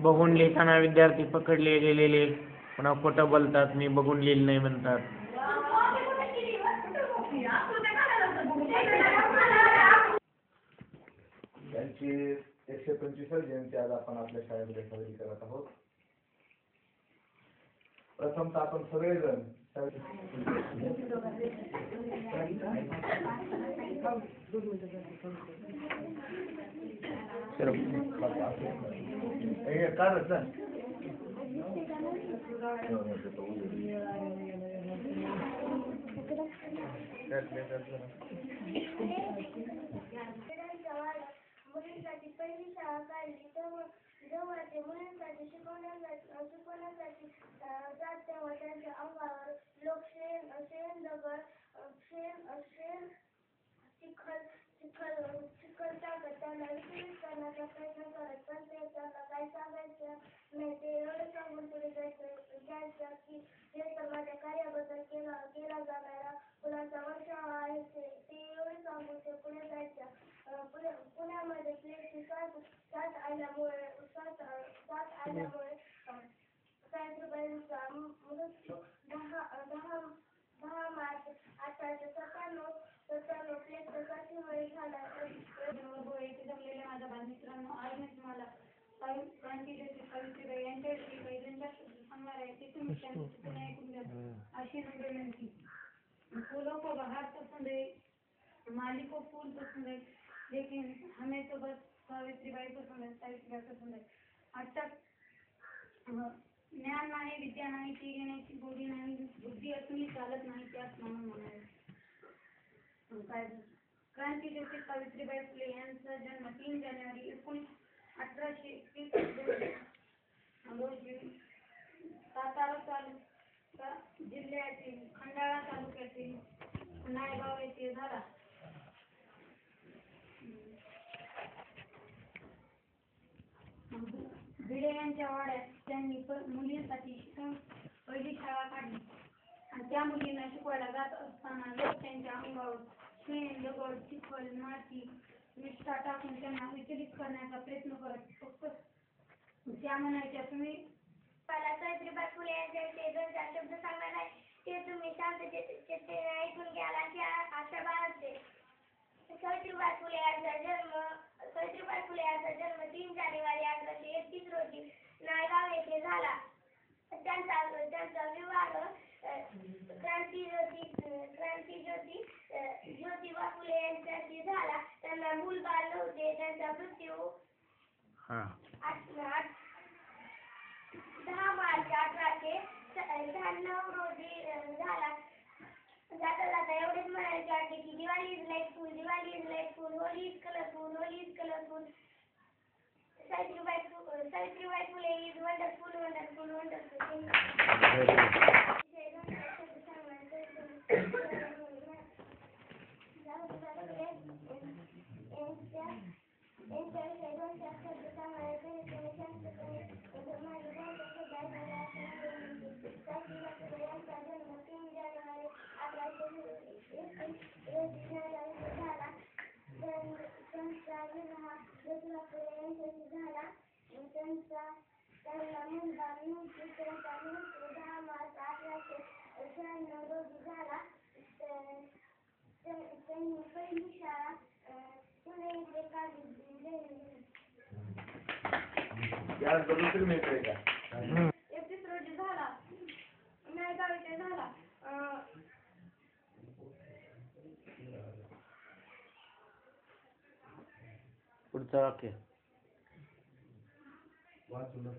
बघून लिहिताना विद्यार्थी पकडले गेलेले पुन्हा खोटं बोलतात, मी बघून लिहिलं नाही म्हणतात. त्यांची 125वी जयंती आज आपण आपल्या शाळेमध्ये साजरी करत आहोत. प्रथमतः आपण सगळेजण मुलींसाठी पहिली शाळा काढली जेव्हा ते मुलींसाठी शिकवण्यासाठी जात तेव्हा त्यांच्या अंगावर लोक शेण दगड चिखल टाकत त्यांना विचलित करण्याचा प्रयत्न करत, पण ते त्यांना काही सांगायचं नाही. ते एवढं सांगून पुढे जायचं की हे तर माझ्या कार्याबद्दल केला जाणारा मुलांचा वर्षावा आहे. ते एवढे सांगून ते पुढे जायच्या. पुण्यामध्ये प्लेटची साथ आल्यामुळे सावित्रीबाईंचा मृत्यू 10 मार्च 1897 प्लेटच्या साथीमुळे झाला. येथे जमलेल्या माझ्या बालमित्रांनो, आज मी तुम्हाला क्रांतिज्योती सावित्रीबाई यांच्याविषयी काही शब्द सांगणार आहे. ते तुम्ही पुन्हा ऐकून घ्या अशी विनंती. फूलों को बहार पसंद है, माली को फूल पसंद है, लेकिन हमें तो बस सावित्रीबाई पसंद है. अटक ज्ञान नाही, विद्या नाही, ती घेण्याची गोडी नाही, बुद्धी असूनही चालत नाही, त्याच म्हणून म्हणावे. क्रांतिज्योती सावित्रीबाई फुले यांचा जन्म 3 जानेवारी 1831 रोजी सातारा तालुका जिल्ह्यातील खंडाळा तालुक्यातील नायगाव येथे झाला. भिडे यांच्या वाड्यात त्यांनी मुलींसाठी पहिली शाळा काढली आणि त्या मुलींना शिकवायला जात असताना लोक त्यांच्या अंगावर शेण दगड चिखल माती मिष्टा टाकून त्यांना विचलित करण्याचा प्रयत्न करत. फक्त त्या म्हणायच्या तुम्ही मला सावित्रीबाई फुले यांच्याविषयी 2-4 शब्द सांगणार आहे. ते तुम्ही शांततेने ऐकून घ्याल अशी आशा बाळगते. सावित्रीबाई फुले यांचा जन्म 3 जानेवारी 1831 रोजी नायगाव येथे झाला. त्यांचा विवाह क्रांतिज्योती ज्योतिबा फुले यांच्याशी झाला. त्यांना मूलबाळ नव्हते. त्यांचा मृत्यू 10 मार्च 1896 रोजी झाला. जाता जाता एवढेच म्हणायचे वाटते की Diwali is like full, Holi is colourful. Savitribai Phule is wonderful. झाला. त्यांचा विवाह दसरापुरे यांच्याशी झाला. त्यांना मुलगा नव्हती. त्यांचा मृत्यू 10 मार्च 1896 रोजी झाला. त्यांनी पहिली शाळा पुणे येथे काढली. यानंतर दुसरी मिळते का? 31 रोजी झाला. नायगाव येथे झाला. पुढचं वाक्य. वाचूनच